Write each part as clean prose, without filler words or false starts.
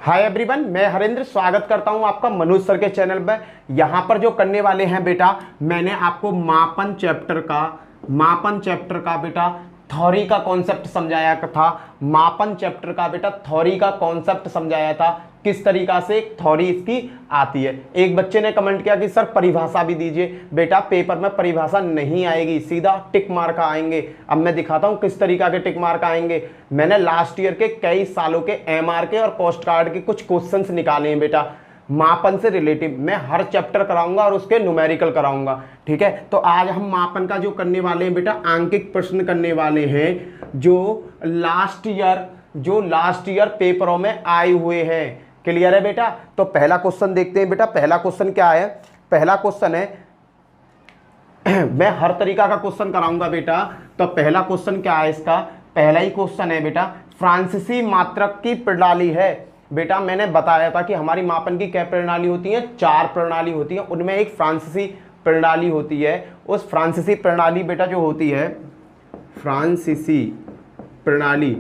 Hi everyone, मैं हरेंद्र स्वागत करता हूं आपका मनोज सर के चैनल पर। यहां पर जो करने वाले हैं बेटा, मैंने आपको मापन चैप्टर का बेटा थ्योरी का कॉन्सेप्ट समझाया था। मापन चैप्टर का बेटा थ्योरी का कॉन्सेप्ट समझाया था, किस तरीका से थ्योरी इसकी आती है। एक बच्चे ने कमेंट किया कि सर परिभाषा भी दीजिए। बेटा पेपर में परिभाषा नहीं आएगी, सीधा टिक मार्क आएंगे। अब मैं दिखाता हूं किस तरीका के टिक मार्क आएंगे। मैंने लास्ट ईयर के कई सालों के एमआर के और पोस्ट कार्ड के कुछ क्वेश्चंस निकाले हैं बेटा, मापन से रिलेटिव। मैं हर चैप्टर कराऊंगा और उसके न्यूमेरिकल कराऊंगा, ठीक है। तो आज हम मापन का जो करने वाले हैं बेटा, आंकिक प्रश्न करने वाले हैं जो लास्ट ईयर पेपरों में आए हुए हैं। क्लियर है बेटा? तो पहला क्वेश्चन देखते हैं बेटा। पहला क्वेश्चन क्या है? पहला क्वेश्चन है मैं हर तरीका का क्वेश्चन कराऊंगा बेटा। तो पहला क्वेश्चन क्या है इसका? पहला ही क्वेश्चन है बेटा, फ्रांसीसी मात्रक की प्रणाली है। बेटा मैंने बताया था कि हमारी मापन की क्या प्रणाली होती है? 4 प्रणाली होती है, उनमें एक फ्रांसीसी प्रणाली होती है। उस फ्रांसीसी प्रणाली बेटा जो होती है फ्रांसीसी प्रणाली,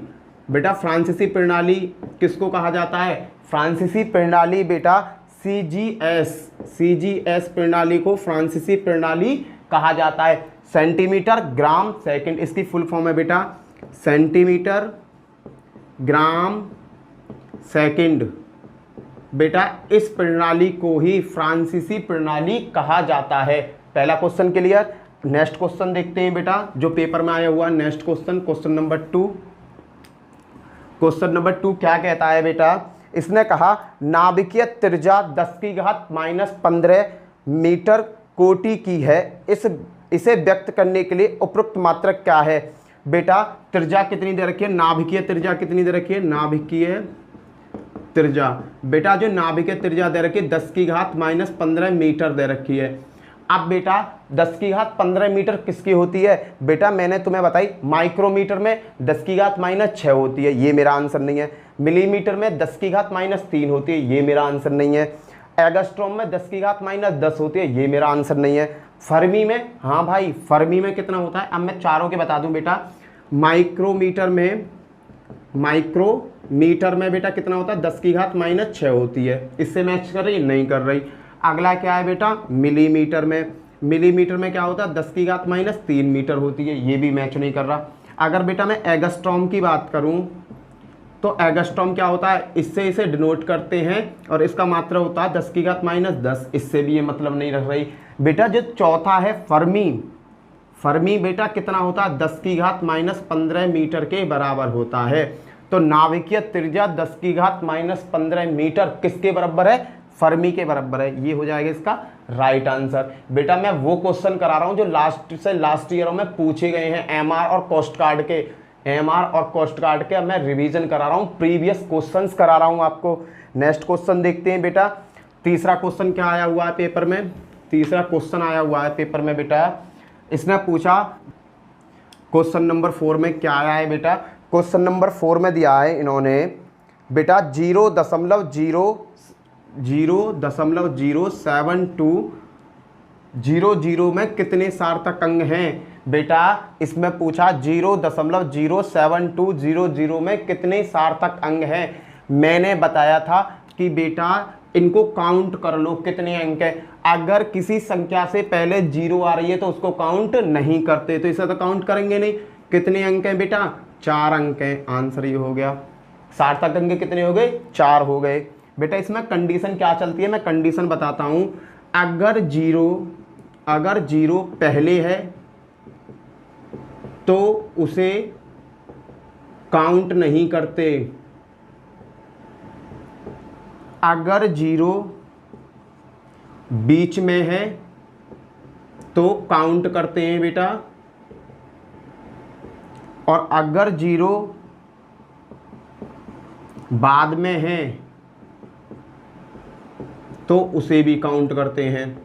बेटा फ्रांसीसी प्रणाली किसको कहा जाता है? फ्रांसीसी प्रणाली बेटा सीजीएस प्रणाली को फ्रांसीसी प्रणाली कहा जाता है। सेंटीमीटर ग्राम सेकंड इसकी फुल फॉर्म है बेटा, सेंटीमीटर ग्राम सेकंड। बेटा इस प्रणाली को ही फ्रांसीसी प्रणाली कहा जाता है। पहला क्वेश्चन क्लियर। नेक्स्ट क्वेश्चन देखते हैं बेटा, जो पेपर में आया हुआ next question, question number 2। Question number 2 क्या कहता है बेटा? इसने कहा नाभिकीय त्रिज्या 10⁻⁻15 मीटर कोटि की है। इसे व्यक्त करने के लिए उपरोक्त मात्रक क्या है? बेटा त्रिज्या कितनी दे रखी है? नाभिकीय त्रिज्या कितनी दे रखी है? नाभिकीय त्रिज्या, बेटा जो नाभिकीय त्रिज्या दे रखी है 10⁻15 मीटर दे रखी है। अब बेटा 10⁻15 मीटर किसकी होती है? बेटा मैंने तुम्हें बताई माइक्रोमीटर में 10⁻6 होती है, ये मेरा आंसर नहीं है। मिलीमीटर में 10⁻3 होती है, ये मेरा आंसर नहीं है। एंगस्ट्रॉम में 10⁻10 होती है, ये मेरा आंसर नहीं है। फर्मी में, हाँ भाई फर्मी में कितना होता है? अब मैं चारों के बता दूं बेटा। माइक्रोमीटर में बेटा कितना होता है? 10⁻6 होती है। इससे मैच कर रही? नहीं कर रही। अगला क्या है बेटा? मिलीमीटर में क्या होता है? 10⁻3 मीटर होती है, ये भी मैच नहीं कर रहा। अगर बेटा मैं एंगस्ट्रॉम की बात करूं तो एंगस्ट्रॉम क्या होता है? इससे इसे डिनोट करते हैं और इसका मात्रा होता है 10⁻10, इससे भी ये मतलब नहीं रख रही। बेटा जो चौथा है फर्मी बेटा कितना होता है? 10⁻15 मीटर के बराबर होता है। तो नाभिकीय त्रिज्या 10⁻15 मीटर किसके बराबर है? फर्मी के बराबर है। ये हो जाएगा इसका राइट आंसर। बेटा मैं वो क्वेश्चन करा रहा हूं जो लास्ट ईयरों में पूछे गए हैं, एमआर और पोस्ट कार्ड के मैं रिवीजन करा रहा हूं, प्रीवियस क्वेश्चंस करा रहा हूं आपको। नेक्स्ट क्वेश्चन देखते हैं बेटा। तीसरा क्वेश्चन क्या आया हुआ है पेपर में? तीसरा क्वेश्चन आया हुआ है पेपर में बेटा, इसने पूछा क्वेश्चन नंबर 4 में क्या आया है बेटा? क्वेश्चन नंबर 4 में दिया है इन्होंने बेटा 0.07200 में कितने सार्थक अंग हैं? बेटा इसमें पूछा 0.07200 में कितने सार्थक अंग हैं। मैंने बताया था कि बेटा इनको काउंट कर लो कितने अंक है। अगर किसी संख्या से पहले 0 आ रही है तो उसको काउंट नहीं करते, तो इसे तो काउंट करेंगे नहीं। कितने अंक हैं बेटा? 4 अंक हैं। आंसर ये हो गया। सार्थक अंक कितने हो गए? 4 हो गए। बेटा इसमें कंडीशन क्या चलती है? मैं कंडीशन बताता हूं। अगर जीरो पहले है तो उसे काउंट नहीं करते। अगर 0 बीच में है तो काउंट करते हैं बेटा, और अगर 0 बाद में है तो उसे भी काउंट करते हैं।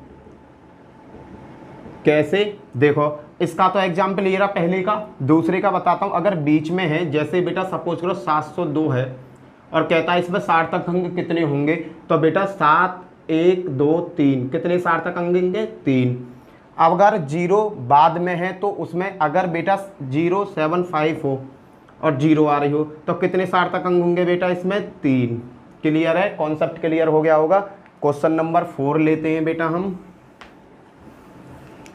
कैसे? देखो इसका तो एग्जाम्पल ये रहा पहले का। दूसरे का बताता हूं। अगर बीच में है, जैसे बेटा सपोज करो 702 है और कहता है इसमें सार्थक अंक कितने होंगे, तो बेटा 7 1 2 3 कितने सार्थक अंक होंगे? 3। अब अगर 0 बाद में है तो उसमें अगर बेटा 075 हो और 0 आ रही हो तो कितने सार्थक अंक होंगे बेटा? इसमें 3। क्लियर है, कॉन्सेप्ट क्लियर हो गया होगा। क्वेश्चन नंबर 4 लेते हैं बेटा हम।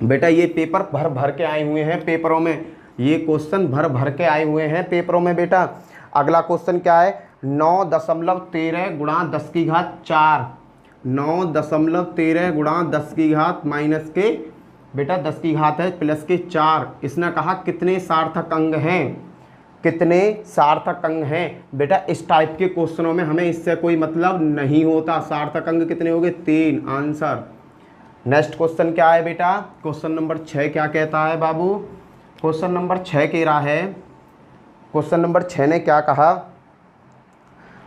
बेटा ये पेपर भर भर के आए हुए हैं पेपरों में, ये क्वेश्चन भर भर के आए हुए हैं पेपरों में बेटा। अगला क्वेश्चन क्या है, 9.13 गुणा 10 की घात 4, 9.13 गुणा 10 की घात माइनस के बेटा 10 की घात है प्लस के 4। इसने कहा कितने सार्थक अंग हैं, कितने सार्थक अंग हैं। बेटा इस टाइप के क्वेश्चनों में हमें इससे कोई मतलब नहीं होता। सार्थक अंग कितने हो गए, 3, आंसर। नेक्स्ट क्वेश्चन क्या है बेटा, क्वेश्चन नंबर 6 क्या कहता है बाबू, क्वेश्चन नंबर 6 कह रहा है, क्वेश्चन नंबर 6 ने क्या कहा,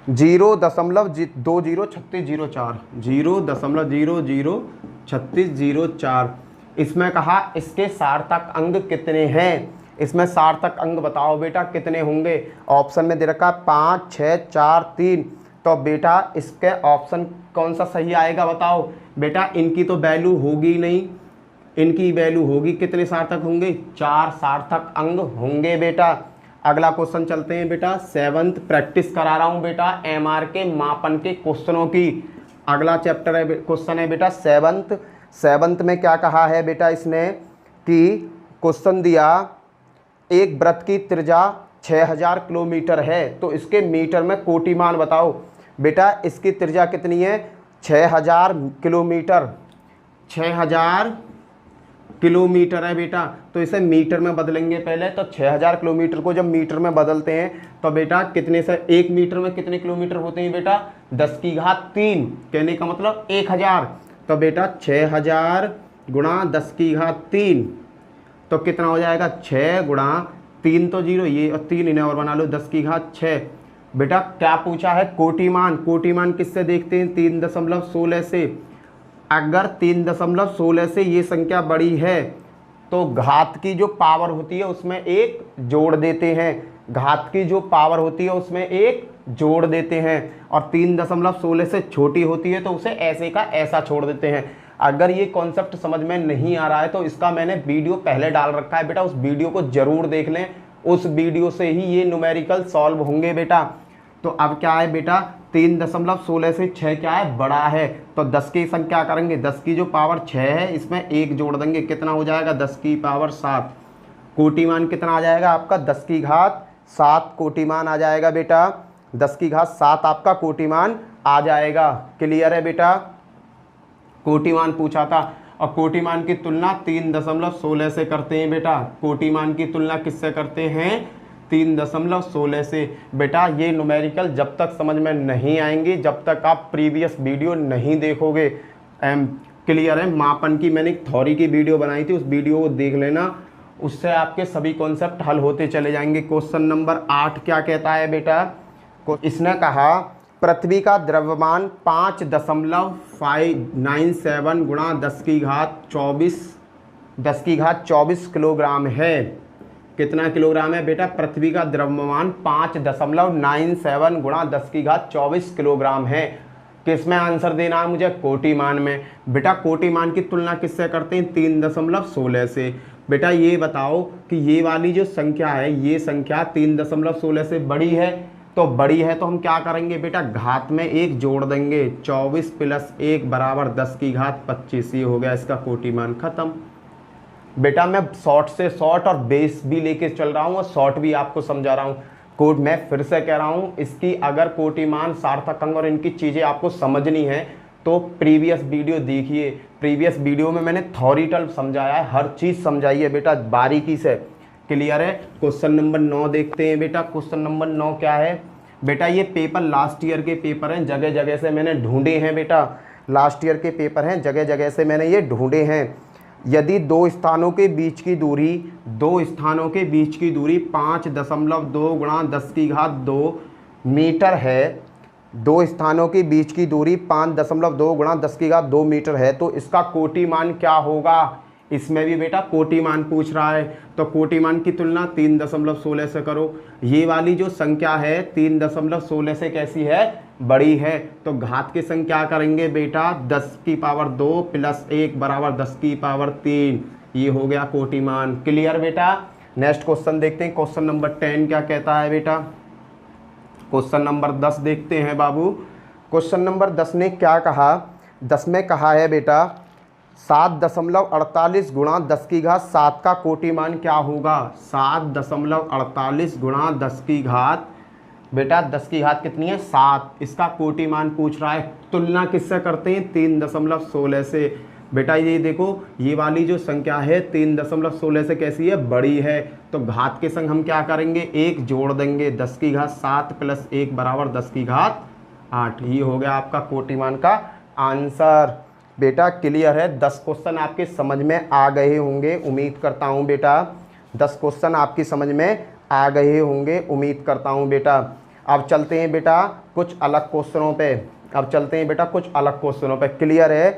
0.203604, 0.003604। इसमें कहा इसके सार्थक अंग कितने हैं, इसमें सार्थक अंग बताओ बेटा कितने होंगे। ऑप्शन में दे रखा 5, 6, 4, 3। तो बेटा इसके ऑप्शन कौन सा सही आएगा बताओ। बेटा इनकी तो वैल्यू होगी नहीं, इनकी वैल्यू होगी, कितने सार्थक होंगे, 4 सार्थक अंग होंगे बेटा। अगला क्वेश्चन चलते हैं बेटा, 7th प्रैक्टिस करा रहा हूं बेटा एमआर के मापन के क्वेश्चनों की। अगला चैप्टर है, क्वेश्चन है बेटा 7th में क्या कहा है बेटा इसने कि क्वेश्चन दिया एक वृत्त की त्रिज्या 6000 किलोमीटर है, तो इसके मीटर में कोटिमान बताओ। बेटा इसकी त्रिज्या कितनी है, 6000 किलोमीटर, 6000 किलोमीटर है बेटा। तो इसे मीटर में बदलेंगे पहले, तो 6000 किलोमीटर को जब मीटर में बदलते हैं तो बेटा कितने से, 1 मीटर में कितने किलोमीटर होते हैं बेटा, 10 की घात 3, कहने का मतलब 1000। तो बेटा 6000 गुणा 10 की घात 3 तो कितना हो जाएगा, 6 गुणा 3 तो 0, ये और 3 इन्हें और बना लो, 10 की घात 6। बेटा क्या पूछा है, कोटिमान। कोटिमान किससे देखते हैं, 3.16 से। अगर 3.16 से ये संख्या बड़ी है तो घात की जो पावर होती है उसमें एक जोड़ देते हैं, घात की जो पावर होती है उसमें एक जोड़ देते हैं, और 3.16 से छोटी होती है तो उसे ऐसे का ऐसा छोड़ देते हैं। अगर ये कॉन्सेप्ट समझ में नहीं आ रहा है तो इसका मैंने वीडियो पहले डाल रखा है बेटा, उस वीडियो को जरूर देख लें, उस वीडियो से ही ये न्यूमेरिकल सॉल्व होंगे बेटा। तो अब क्या है बेटा, 3.16 से 6 क्या है, बड़ा है, तो 10 की संख्या करेंगे, 10 की जो पावर 6 है इसमें एक जोड़ देंगे, कितना हो जाएगा, 10 की पावर 7। कोटिमान कितना आ जाएगा आपका, 10 की घात 7 कोटिमान आ जाएगा बेटा, 10 की घात 7 आपका कोटिमान आ जाएगा। क्लियर है बेटा, कोटिमान पूछा था, और कोटिमान की तुलना 3.16 से करते हैं बेटा। कोटिमान की तुलना किससे करते हैं, 3.16 से। बेटा ये न्यूमेरिकल जब तक समझ में नहीं आएंगे जब तक आप प्रीवियस वीडियो नहीं देखोगे। क्लियर है, मापन की मैंने एक थ्योरी की वीडियो बनाई थी, उस वीडियो को देख लेना, उससे आपके सभी कॉन्सेप्ट हल होते चले जाएंगे। क्वेश्चन नंबर 8 क्या कहता है बेटा, इसने कहा पृथ्वी का द्रव्यमान 5.597 गुणा 10 की घात 24 किलोग्राम है। कितना किलोग्राम है बेटा, पृथ्वी का द्रव्यमान 5.97 गुणा 10 की घात 24 किलोग्राम है। किसमें आंसर देना है मुझे, कोटिमान में। बेटा कोटिमान की तुलना किससे करते हैं, 3.16 से। बेटा ये बताओ कि ये वाली जो संख्या है, ये संख्या 3.16 से बड़ी है, तो बड़ी है तो हम क्या करेंगे बेटा, घात में एक जोड़ देंगे, 24 + 1 बराबर 10 की घात 25। ये हो गया इसका कोटिमान, खत्म। बेटा मैं शॉर्ट से शॉर्ट और बेस भी लेके चल रहा हूँ और शॉर्ट भी आपको समझा रहा हूँ। कोड मैं फिर से कह रहा हूँ, इसकी अगर कोटिमान, सार्थक अंग और इनकी चीज़ें आपको समझनी है तो प्रीवियस वीडियो देखिए। प्रीवियस वीडियो में मैंने थ्योरिटिकल समझाया है, हर चीज़ समझाई है बेटा बारीकी से। क्लियर है। क्वेश्चन नंबर 9 देखते हैं बेटा। क्वेश्चन नंबर 9 क्या है बेटा, ये पेपर लास्ट ईयर के पेपर हैं, जगह जगह से मैंने ढूंढे हैं बेटा। लास्ट ईयर के पेपर हैं, जगह जगह से मैंने ये ढूंढे हैं। यदि दो स्थानों के बीच की दूरी 5.2 गुणा 10 की घात 2 मीटर है, दो स्थानों के बीच की दूरी 5.2 गुणा 10 की घात 2 मीटर है, तो इसका कोटिमान क्या होगा। इसमें भी बेटा कोटिमान पूछ रहा है, तो कोटिमान की तुलना 3.16 से करो। ये वाली जो संख्या है 3.16 से कैसी है, बड़ी है, तो घात की संख्या करेंगे बेटा 10 की पावर 2 + 1 बराबर 10 की पावर 3। ये हो गया कोटिमान। क्लियर बेटा। नेक्स्ट क्वेश्चन देखते हैं। क्वेश्चन नंबर 10 क्या कहता है बेटा। क्वेश्चन नंबर 10 देखते हैं बाबू। क्वेश्चन नंबर 10 ने क्या कहा, 10 में कहा है बेटा 7.48 गुणा 10 की घात 7 का कोटिमान क्या होगा। 7.48 गुणा 10 की घात, बेटा 10 की घात कितनी है 7, इसका कोटिमान पूछ रहा है। तुलना किससे करते हैं 3.16 से। बेटा ये देखो ये वाली जो संख्या है 3.16 से कैसी है, बड़ी है, तो घात के संग हम क्या करेंगे, एक जोड़ देंगे। 10 की घात 7 + 1 बराबर 10 की घात 8। ये हो गया आपका कोटिमान का आंसर। बेटा क्लियर है, 10 क्वेश्चन आपके समझ में आ गए होंगे, उम्मीद करता हूँ बेटा 10 क्वेश्चन आपकी समझ में आ गए होंगे, उम्मीद करता हूँ बेटा। अब चलते हैं बेटा कुछ अलग क्वेश्चनों पे, अब चलते हैं बेटा कुछ अलग क्वेश्चनों पे। क्लियर है,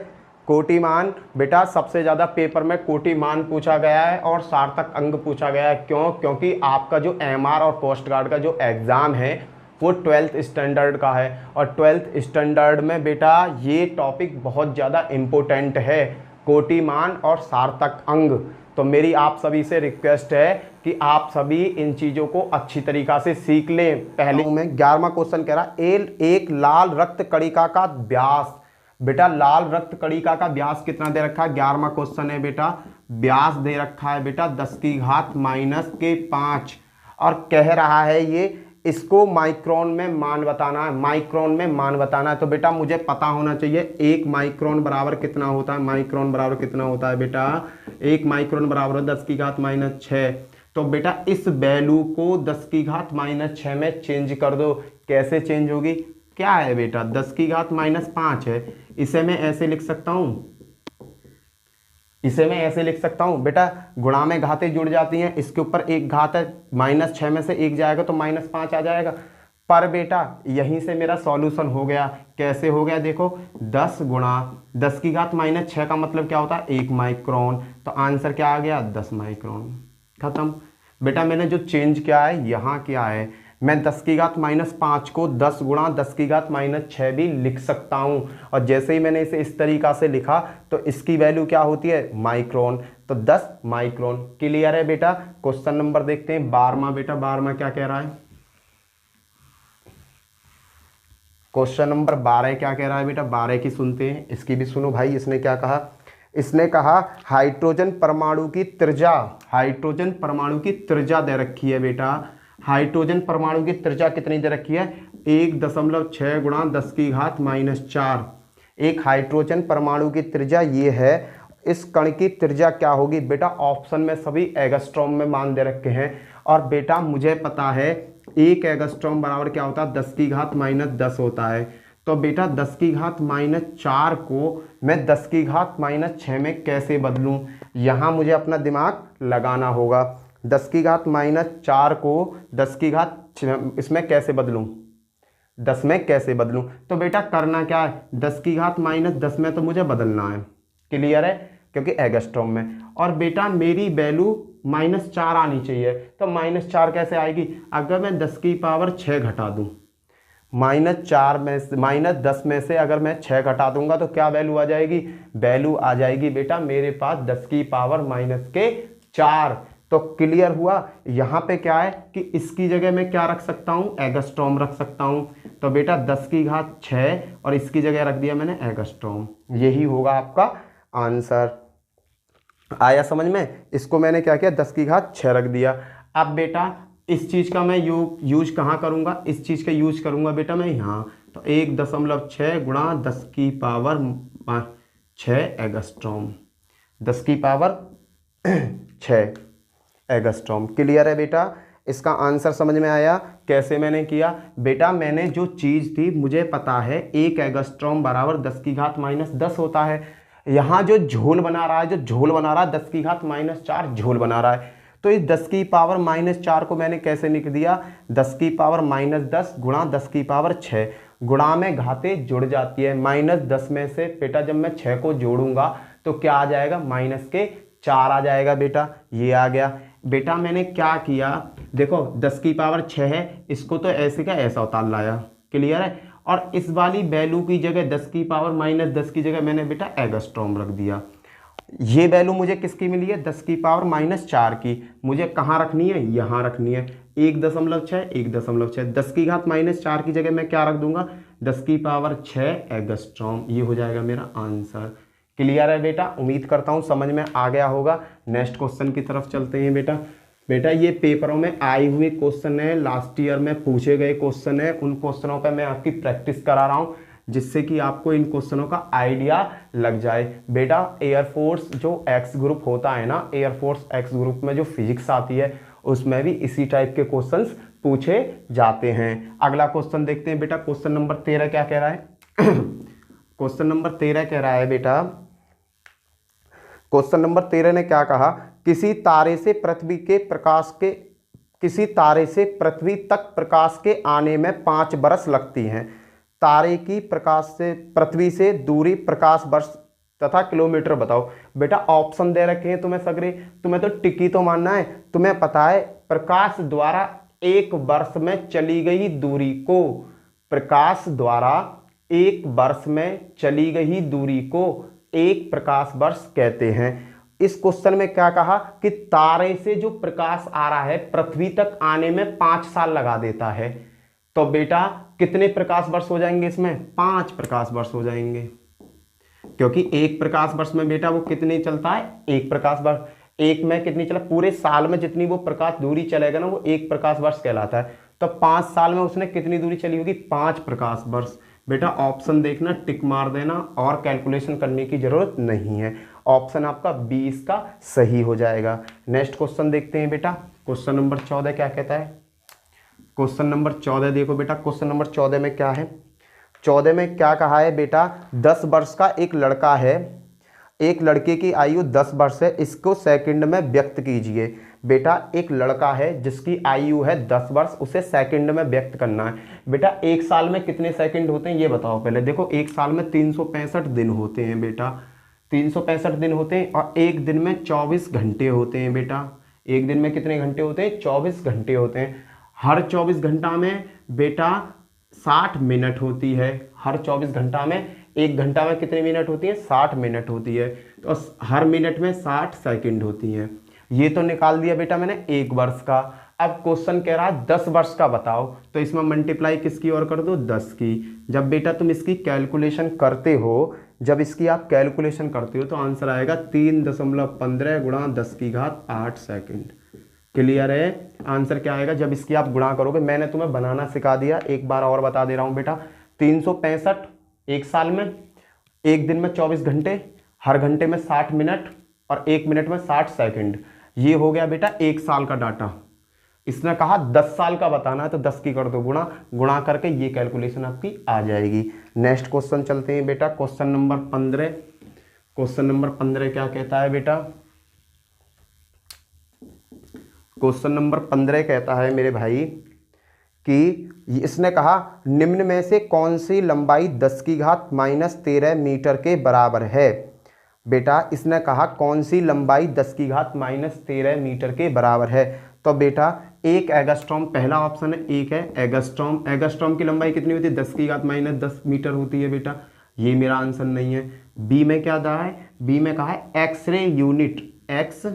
कोटिमान बेटा सबसे ज़्यादा पेपर में कोटिमान पूछा गया है और सार्थक अंग पूछा गया है। क्यों, क्योंकि आपका जो एमआर और पोस्ट गार्ड का जो एग्ज़ाम है वो 12th स्टैंडर्ड का है, और 12th स्टैंडर्ड में बेटा ये टॉपिक बहुत ज़्यादा इम्पोर्टेंट है, कोटिमान और सार्थक अंग। तो मेरी आप सभी से रिक्वेस्ट है कि आप सभी इन चीज़ों को अच्छी तरीक़ा से सीख लें। पहले में 11वां क्वेश्चन कह रहा एक लाल रक्त कणिका का व्यास, बेटा लाल रक्त कणिका का व्यास कितना दे रखा है, 11वां क्वेश्चन है बेटा, व्यास दे रखा है बेटा 10 की घात -5, और कह रहा है ये इसको माइक्रोन में मान बताना है, माइक्रोन में मान बताना है। तो बेटा मुझे पता होना चाहिए 1 माइक्रोन बराबर कितना होता है, माइक्रोन बराबर कितना होता है बेटा, 1 माइक्रोन बराबर 10 की घात -6। तो बेटा इस वैल्यू को 10 की घात -6 में चेंज कर दो। कैसे चेंज होगी, क्या है बेटा 10 की घात -5 है, इसे मैं ऐसे लिख सकता हूँ, इसे मैं ऐसे लिख सकता हूँ बेटा, गुणा में घातें जुड़ जाती हैं, इसके ऊपर एक घात है, -6 में से एक जाएगा तो -5 आ जाएगा। पर बेटा यहीं से मेरा सॉल्यूशन हो गया। कैसे हो गया, देखो 10 गुणा 10 की घात -6 का मतलब क्या होता है 1 माइक्रोन, तो आंसर क्या आ गया 10 माइक्रोन। खत्म। बेटा मैंने जो चेंज किया है यहाँ क्या है, मैं 10 की घात -5 को 10 गुणा 10 की घात -6 भी लिख सकता हूँ, और जैसे ही मैंने इसे इस तरीक़ा से लिखा तो इसकी वैल्यू क्या होती है माइक्रोन, तो 10 माइक्रोन। क्लियर है बेटा। क्वेश्चन नंबर देखते हैं 12वां। बेटा 12वां क्या कह रहा है, क्वेश्चन नंबर 12 क्या कह रहा है बेटा, 12 की सुनते हैं, इसकी भी सुनो भाई। इसने क्या कहा, इसने कहा हाइड्रोजन परमाणु की त्रिज्या, हाइड्रोजन परमाणु की त्रिज्या दे रखी है बेटा, हाइड्रोजन परमाणु की त्रिज्या कितनी दे रखी है 1.6 गुणा 10 की घात -4। एक हाइड्रोजन परमाणु की त्रिज्या ये है, इस कण की त्रिज्या क्या होगी बेटा, ऑप्शन में सभी एंगस्ट्रॉम में मान दे रखे हैं, और बेटा मुझे पता है 1 एंगस्ट्रॉम बराबर क्या होता है 10 की घात -10 होता है। तो बेटा 10 की घात -4 को मैं 10 की घात -6 में कैसे बदलूं, यहाँ मुझे अपना दिमाग लगाना होगा। 10 की घात -4 को 10 की घात इसमें कैसे बदलूं, 10 में कैसे बदलूं, तो बेटा करना क्या है 10 की घात -10 में तो मुझे बदलना है। क्लियर है, क्योंकि एंगस्ट्रॉम में, और बेटा मेरी वैल्यू -4 आनी चाहिए, तो -4 कैसे आएगी, अगर मैं 10 की पावर 6 घटा दूं, -4 में -10 में से अगर मैं 6 घटा दूंगा तो क्या वैल्यू आ जाएगी, वैल्यू आ जाएगी बेटा मेरे पास 10 की पावर -4। तो क्लियर हुआ। यहाँ पे क्या है कि इसकी जगह मैं क्या रख सकता हूँ, एंगस्ट्रॉम रख सकता हूँ, तो बेटा 10 की घात 6 और इसकी जगह रख दिया मैंने एंगस्ट्रॉम, यही होगा आपका आंसर। आया समझ में, इसको मैंने क्या किया 10 की घात 6 रख दिया। अब बेटा इस चीज़ का मैं यूज कहाँ करूँगा, इस चीज़ का यूज करूँगा बेटा मैं यहाँ, तो 1.6 गुणा 10 की पावर 6 एंगस्ट्रॉम, 10 की पावर 6 एंगस्ट्रॉम। क्लियर है बेटा, इसका आंसर समझ में आया कैसे मैंने किया। बेटा मैंने जो चीज़ थी मुझे पता है 1 एंगस्ट्रॉम बराबर 10 की घात -10 होता है। यहाँ जो झोल बना रहा है, जो झोल बना रहा है 10 की घात -4 झोल बना रहा है, तो इस 10 की पावर -4 को मैंने कैसे लिख दिया 10 की पावर -10 गुणा 10 की पावर 6। गुणा में घातें जुड़ जाती है, -10 में से बेटा जब मैं 6 को जोड़ूंगा तो क्या आ जाएगा -4 आ जाएगा बेटा, ये आ गया। बेटा मैंने क्या किया, देखो 10 की पावर 6 है, इसको तो ऐसे का ऐसा उतार लाया। क्लियर है, और इस वाली वैल्यू की जगह 10 की पावर -10 की जगह मैंने बेटा एंगस्ट्रॉम रख दिया। ये वैल्यू मुझे किसकी मिली है 10 की पावर -4 की, मुझे कहाँ रखनी है, यहाँ रखनी है 1.6 1.6। 10 की घात -4 की जगह मैं क्या रख दूंगा 10 की पावर 6 एंगस्ट्रॉम। ये हो जाएगा मेरा आंसर। क्लियर है बेटा, उम्मीद करता हूँ समझ में आ गया होगा। नेक्स्ट क्वेश्चन की तरफ चलते हैं बेटा। बेटा ये पेपरों में आए हुए क्वेश्चन है, लास्ट ईयर में पूछे गए क्वेश्चन है, उन क्वेश्चनों पे मैं आपकी प्रैक्टिस करा रहा हूँ जिससे कि आपको इन क्वेश्चनों का आइडिया लग जाए। बेटा एयरफोर्स जो एक्स ग्रुप होता है ना, एयरफोर्स एक्स ग्रुप में जो फिजिक्स आती है उसमें भी इसी टाइप के क्वेश्चंस पूछे जाते हैं। अगला क्वेश्चन देखते हैं बेटा। क्वेश्चन नंबर 13 क्या कह रहा है? क्वेश्चन नंबर 13 कह रहा है बेटा, क्वेश्चन नंबर 13 ने क्या कहा, किसी तारे से पृथ्वी तक प्रकाश के आने में 5 बरस लगती हैं। तारे की पृथ्वी से दूरी प्रकाश वर्ष तथा किलोमीटर बताओ। बेटा ऑप्शन दे रखे हैं तुम्हें सगरे, तुम्हें तो टिकी तो मानना है। तुम्हें पता है प्रकाश द्वारा 1 वर्ष में चली गई दूरी को, प्रकाश द्वारा 1 वर्ष में चली गई दूरी को 1 प्रकाश वर्ष कहते हैं। इस क्वेश्चन में क्या कहा कि तारे से जो प्रकाश आ रहा है पृथ्वी तक आने में 5 साल लगा देता है। तो बेटा कितने प्रकाश वर्ष हो जाएंगे इसमें? 5 प्रकाश वर्ष हो जाएंगे, क्योंकि 1 प्रकाश वर्ष में बेटा वो कितने चलता है? 1 प्रकाश वर्ष। 1 में कितनी चला? पूरे साल में जितनी वो प्रकाश दूरी चलेगा ना वो 1 प्रकाश वर्ष कहलाता है। तो 5 साल में उसने कितनी दूरी चली होगी? 5 प्रकाश वर्ष। बेटा ऑप्शन देखना, टिक मार देना और कैलकुलेशन करने की जरूरत नहीं है। ऑप्शन आपका 20 का सही हो जाएगा। नेक्स्ट क्वेश्चन देखते हैं बेटा। क्वेश्चन नंबर 14 क्या कहता है? क्वेश्चन नंबर 14 देखो बेटा, क्वेश्चन नंबर 14 में क्या है? 14 में क्या कहा है बेटा, 10 वर्ष का एक लड़का है, एक लड़के की आयु 10 वर्ष है, इसको सेकंड में व्यक्त कीजिए। बेटा एक लड़का है जिसकी आयु है 10 वर्ष, उसे सेकंड में व्यक्त करना है। बेटा 1 साल में कितने सेकंड होते हैं ये बताओ पहले। देखो 1 साल में 365 दिन होते हैं बेटा, 365 दिन होते हैं और 1 दिन में 24 घंटे होते हैं बेटा। 1 दिन में कितने घंटे होते हैं? 24 घंटे होते हैं। हर 24 घंटा में बेटा 60 मिनट होती है। हर 24 घंटा में 1 घंटा में कितने मिनट होती है? 60 मिनट होती है। तो हर मिनट में 60 सेकंड होती है। ये तो निकाल दिया बेटा मैंने 1 वर्ष का। अब क्वेश्चन कह रहा है 10 वर्ष का बताओ, तो इसमें मल्टीप्लाई किसकी और कर दो? 10 की। जब बेटा तुम इसकी कैलकुलेशन करते हो, जब इसकी आप कैलकुलेशन करते हो तो आंसर आएगा 3.15 गुणा 10 की घात 8 सेकंड। क्लियर है? आंसर क्या आएगा जब इसकी आप गुणा करोगे? मैंने तुम्हें बनाना सिखा दिया, एक बार और बता दे रहा हूं बेटा। 365 1 साल में, 1 दिन में 24 घंटे, हर घंटे में 60 मिनट और 1 मिनट में 60 सेकंड। ये हो गया बेटा 1 साल का डाटा। इसने कहा 10 साल का बताना है तो 10 की कर दो गुणा, गुणा करके ये कैलकुलेशन आपकी आ जाएगी। नेक्स्ट क्वेश्चन चलते हैं बेटा, क्वेश्चन नंबर 15। क्वेश्चन नंबर 15 क्या कहता है बेटा? क्वेश्चन नंबर 15 कहता है मेरे भाई कि इसने कहा निम्न में से कौन सी लंबाई 10 की घात -13 मीटर के बराबर है। बेटा इसने कहा कौन सी लंबाई 10 की घात -13 मीटर के बराबर है। तो बेटा 1 एंगस्ट्रॉम पहला ऑप्शन है, 1 है एंगस्ट्रॉम। एंगस्ट्रॉम की लंबाई कितनी होती है? 10 की घात -10 मीटर होती है बेटा। ये मेरा आंसर नहीं है। बी में क्या कहा है? बी में कहा है X-ray unit, X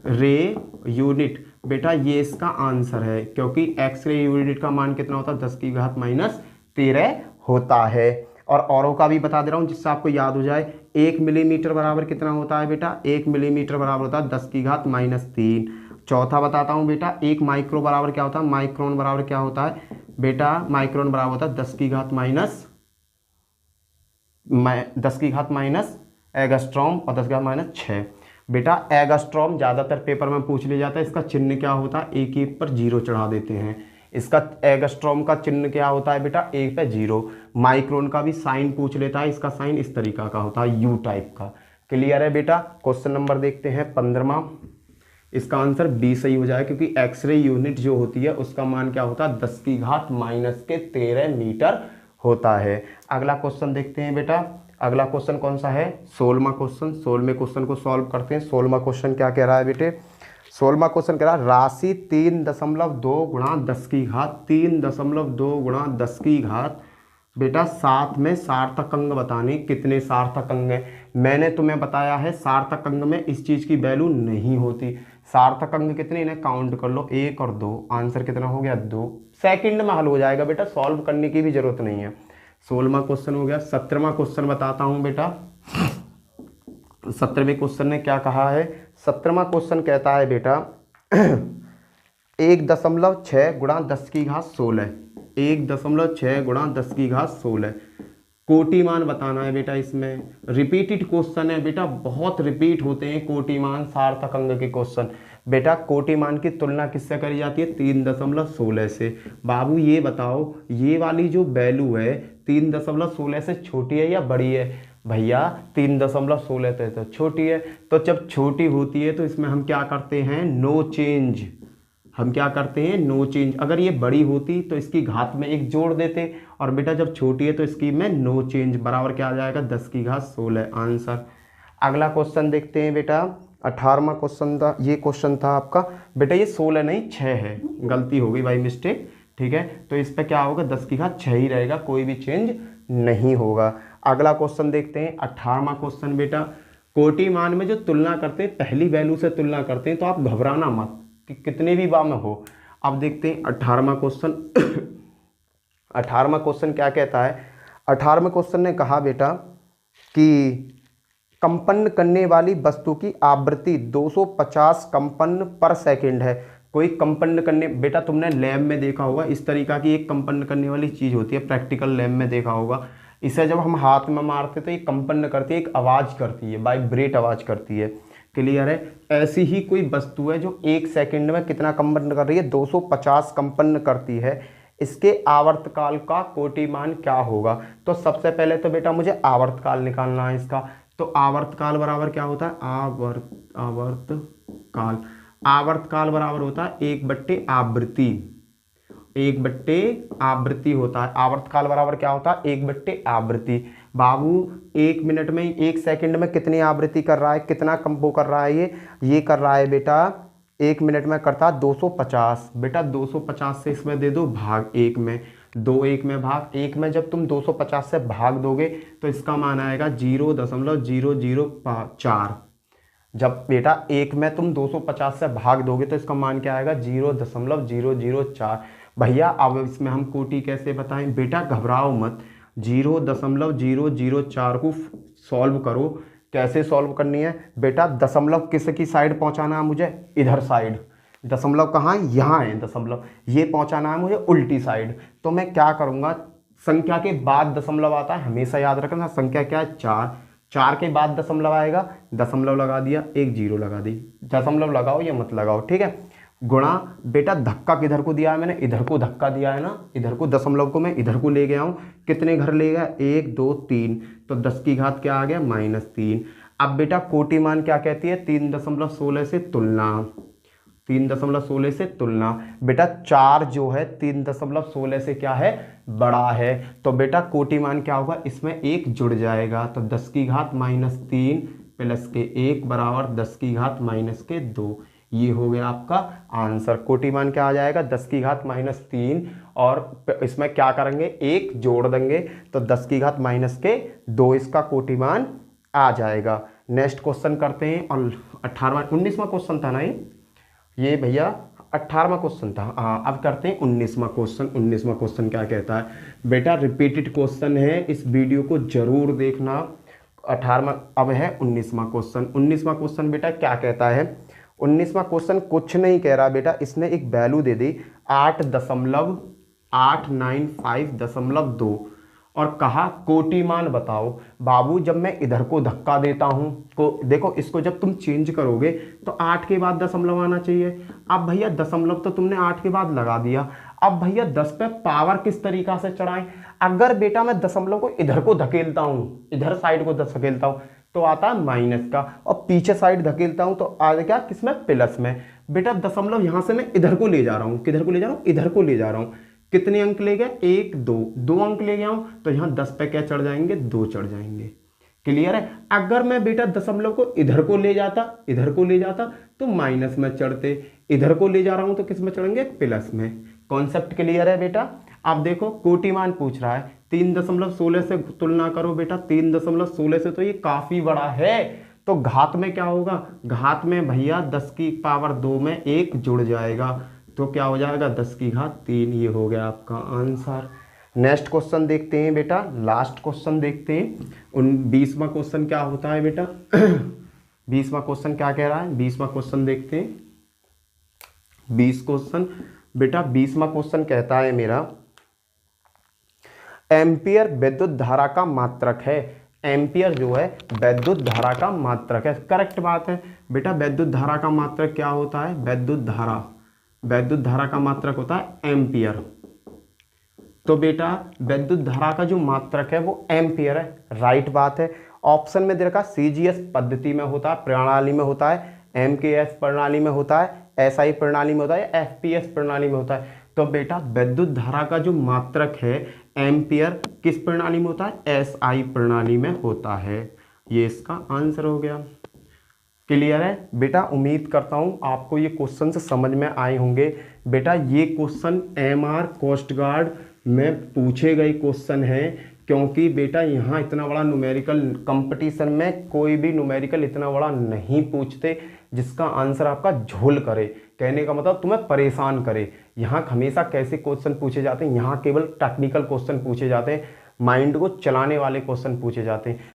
ray unit. बेटा ये इसका आंसर है, क्योंकि एक्स-रे यूनिट का मान कितना होता है? 10 की घात -13 होता है। और औरों का भी बता दे रहा हूं जिससे आपको याद हो जाए। 1 मिलीमीटर बराबर कितना होता है बेटा? 1 मिलीमीटर बराबर होता है 10 की घात -3। चौथा बताता हूं बेटा, 1 माइक्रो बराबर क्या होता है? माइक्रोन बराबर क्या होता है बेटा? माइक्रोन बराबर होता है 10 की घात माइनस एंगस्ट्रॉम और 10 की घात -6। बेटा एंगस्ट्रॉम ज़्यादातर पेपर में पूछ लिया जाता है। इसका चिन्ह क्या होता है? एक एक पर 0 चढ़ा देते हैं। इसका एंगस्ट्रॉम का चिन्ह क्या होता है बेटा? 1 पे 0। माइक्रोन का भी साइन पूछ लेता है, इसका साइन इस तरीका का होता है, यू टाइप का। क्लियर है बेटा? क्वेश्चन नंबर देखते हैं 15वां। इसका आंसर बी सही हो जाएगा, क्योंकि एक्सरे यूनिट जो होती है उसका मान क्या होता है? 10 की घात -13 मीटर होता है। अगला क्वेश्चन देखते हैं बेटा। अगला क्वेश्चन कौन सा है? 16वां क्वेश्चन। 16वें क्वेश्चन को सॉल्व करते हैं। 16वां क्वेश्चन क्या कह रहा है बेटे? 16वां क्वेश्चन कह रहा है राशि 3.2 गुणा 10 की घात 3.2 गुणा 10 की घात बेटा 7 में सार्थक अंक बताने, कितने सार्थक अंक हैं। मैंने तुम्हें बताया है सार्थक अंक में इस चीज़ की वैल्यू नहीं होती। सार्थक अंक कितने, इन्हें काउंट कर लो, 1 और 2। आंसर कितना हो गया, 2। सेकंड में हल हो जाएगा बेटा, सॉल्व करने की भी जरूरत नहीं है। 16वां क्वेश्चन हो गया। 17वां क्वेश्चन बताता हूं बेटा। 17वें क्वेश्चन ने क्या कहा है। 17वां क्वेश्चन कहता है बेटा 1.6 गुणा 10 की घात 16, 1.6 गुणा 10 की घात 16 कोटिमान बताना है बेटा। इसमें रिपीटेड क्वेश्चन है बेटा, बहुत रिपीट होते हैं कोटिमान सार्थक अंक के क्वेश्चन। बेटा कोटिमान की तुलना किससे करी जाती है, 3.16 से। बाबू ये बताओ, ये वाली जो वैल्यू है 3.16 से छोटी है या बड़ी है। भैया 3.16 तो छोटी है, तो जब छोटी होती है तो इसमें हम क्या करते हैं, नो चेंज। हम क्या करते हैं, नो चेंज। अगर ये बड़ी होती तो इसकी घात में 1 जोड़ देते, और बेटा जब छोटी है तो इसकी में नो चेंज, बराबर क्या आ जाएगा, 10 की घात 16 आंसर। अगला क्वेश्चन देखते हैं बेटा। 18वां क्वेश्चन था, ये क्वेश्चन था आपका बेटा, ये 16 नहीं 6 है, गलती हो गई भाई, मिस्टेक। ठीक है, तो इस पर क्या होगा, 10 की घात 6 ही रहेगा, कोई भी चेंज नहीं होगा। अगला क्वेश्चन देखते हैं। 18वां क्वेश्चन बेटा, कोटिमान में जो तुलना करते हैं, पहली वैल्यू से तुलना करते हैं, तो आप घबराना मत कि कितने भी बार में हो। अब देखते हैं 18वां क्वेश्चन। 18वां क्वेश्चन क्या कहता है। 18वें क्वेश्चन ने कहा बेटा कि कंपन करने वाली वस्तु की आवृत्ति 250 कंपन पर सेकंड है। कोई कंपन करने, बेटा तुमने लैब में देखा होगा, इस तरीका की एक कंपन करने वाली चीज होती है, प्रैक्टिकल लैब में देखा होगा। इसे जब हम हाथ में मारते तो ये कंपन करती है, एक आवाज करती है, वाइब्रेट आवाज करती है। क्लियर है। ऐसी ही कोई वस्तु है जो 1 सेकंड में कितना कंपन कर रही है, 250 कंपन करती है। इसके आवर्तकाल का कोटिमान क्या होगा। तो सबसे पहले तो बेटा मुझे आवर्तकाल निकालना है इसका। तो आवर्तकाल बराबर क्या होता है, आवर्तकाल। आवर्तकाल बराबर होता है 1/आवृत्ति, 1/आवृत्ति होता है। आवर्तकाल बराबर क्या होता है, 1/आवृत्ति। बाबू 1 मिनट में, 1 सेकंड में कितनी आवृत्ति कर रहा है, कितना कंपो कर रहा है, ये कर रहा है बेटा 1 मिनट में करता है 250। बेटा 250 से इसमें दे दो भाग 1 में, 2 1 में भाग 1 में जब तुम 250 से भाग दोगे तो इसका मान आएगा 0.004। जब बेटा 1 में तुम 250 से भाग दोगे तो इसका मान क्या आएगा, 0.004। भैया अब इसमें हम कोटि कैसे बताएं। बेटा घबराओ मत, 0.004 को सॉल्व करो। कैसे सॉल्व करनी है बेटा, दशमलव किस की साइड पहुंचाना है मुझे, इधर साइड। दशमलव कहाँ है, यहाँ है दशमलव, ये पहुंचाना है मुझे उल्टी साइड। तो मैं क्या करूंगा, संख्या के बाद दशमलव आता है, हमेशा याद रखना। संख्या क्या है, 4, 4 के बाद दशमलव आएगा, दशमलव लगा दिया, 1 0 लगा दी। दशमलव लगाओ या मत लगाओ, ठीक है। गुणा, बेटा धक्का किधर को दिया है मैंने, इधर को धक्का दिया है ना, इधर को, दशमलव को मैं इधर को ले गया हूँ। कितने घर ले गया, 1 2 3, तो 10 की घात क्या आ गया, -3। अब बेटा कोटिमान क्या कहती है, 3.16 से तुलना, 3.16 से तुलना। बेटा 4 जो है 3.16 से क्या है, बड़ा है। तो बेटा कोटिमान क्या होगा, इसमें 1 जुड़ जाएगा, तो 10 की घात -3 प्लस के 1 बराबर 10 की घात -2। ये हो गया आपका आंसर। कोटिमान क्या आ जाएगा, 10 की घात -3, और इसमें क्या करेंगे, 1 जोड़ देंगे, तो 10 की घात -2 इसका कोटिमान आ जाएगा। नेक्स्ट क्वेश्चन करते हैं। और 19वां क्वेश्चन था ना ये भैया 18वां क्वेश्चन था। हाँ, अब करते हैं 19वां क्वेश्चन। 19वां क्वेश्चन क्या कहता है बेटा, रिपीटेड क्वेश्चन है, इस वीडियो को जरूर देखना। 18वां, अब है 19वां क्वेश्चन। 19वां क्वेश्चन बेटा क्या कहता है, 19वां क्वेश्चन कुछ नहीं कह रहा बेटा, इसने एक वैल्यू दे दी 8.895.2 और कहा कोटिमान बताओ। बाबू जब मैं इधर को धक्का देता हूं, को देखो इसको जब तुम चेंज करोगे तो 8 के बाद दशमलव आना चाहिए। अब भैया दशमलव तो तुमने 8 के बाद लगा दिया। अब भैया 10 पे पावर किस तरीका से चढ़ाएं। अगर बेटा मैं दशमलव को इधर को धकेलता हूं, इधर साइड को धकेलता हूं तो आता है माइनस का, और पीछे साइड धकेलता हूं तो आ क्या, किसमें, प्लस में। बेटा दशमलव यहां से मैं इधर को ले जा रहा हूं, किधर को ले जा रहा हूं, इधर को ले जा रहा हूं। कितने अंक ले गए, 1 2, 2 अंक ले गया हूं, तो यहां 10 पे क्या चढ़ जाएंगे, 2 चढ़ जाएंगे। क्लियर है। अगर मैं बेटा दशमलव को इधर को ले जाता, इधर को ले जाता तो माइनस में चढ़ते, इधर को ले जा रहा हूं तो किस में चढ़ेंगे, प्लस में। कॉन्सेप्ट क्लियर है बेटा। अब देखो कोटि मान पूछ रहा है, 3.16 से तुलना करो बेटा, 3.16 से तो ये काफी बड़ा है। तो घात में क्या होगा, घात में भैया 10 की पावर 2 में 1 जुड़ जाएगा, तो क्या हो जाएगा 10 की घात 3। ये हो गया आपका आंसर। नेक्स्ट क्वेश्चन देखते हैं बेटा, लास्ट क्वेश्चन देखते हैं। 20वां क्वेश्चन क्या होता है बेटा 20वां क्वेश्चन क्या कह रहा है, 20वां क्वेश्चन देखते हैं। 20 क्वेश्चन बेटा, 20वां क्वेश्चन कहता है मेरा, एम्पियर विद्युत धारा का मात्रक है। एम्पियर जो है विद्युत धारा का मात्रक है। करेक्ट बात है बेटा, विद्युत धारा का मात्रक क्या होता है, विद्युत धारा का मात्रक होता है एम्पियर। तो बेटा विद्युत धारा का जो मात्रक है वो एम्पियर है, राइट बात है। ऑप्शन में दे रखा सीजीएस पद्धति में होता है, प्रणाली में होता है, एमकेएस प्रणाली में होता है, एसआई प्रणाली में होता है, एफपीएस प्रणाली में होता है। तो बेटा विद्युत धारा का जो मात्रक है एम्पियर किस प्रणाली में होता है, एसआई प्रणाली में होता है। ये इसका आंसर हो गया। क्लियर है बेटा, उम्मीद करता हूं आपको ये क्वेश्चन से समझ में आए होंगे। बेटा ये क्वेश्चन एमआर कोस्ट गार्ड में पूछे गए क्वेश्चन हैं, क्योंकि बेटा यहाँ इतना बड़ा न्यूमेरिकल कंपटीशन में कोई भी न्यूमेरिकल इतना बड़ा नहीं पूछते जिसका आंसर आपका झोल करे। कहने का मतलब तुम्हें परेशान करे। यहाँ हमेशा कैसे क्वेश्चन पूछे जाते हैं, यहाँ केवल टेक्निकल क्वेश्चन पूछे जाते हैं, माइंड को चलाने वाले क्वेश्चन पूछे जाते हैं।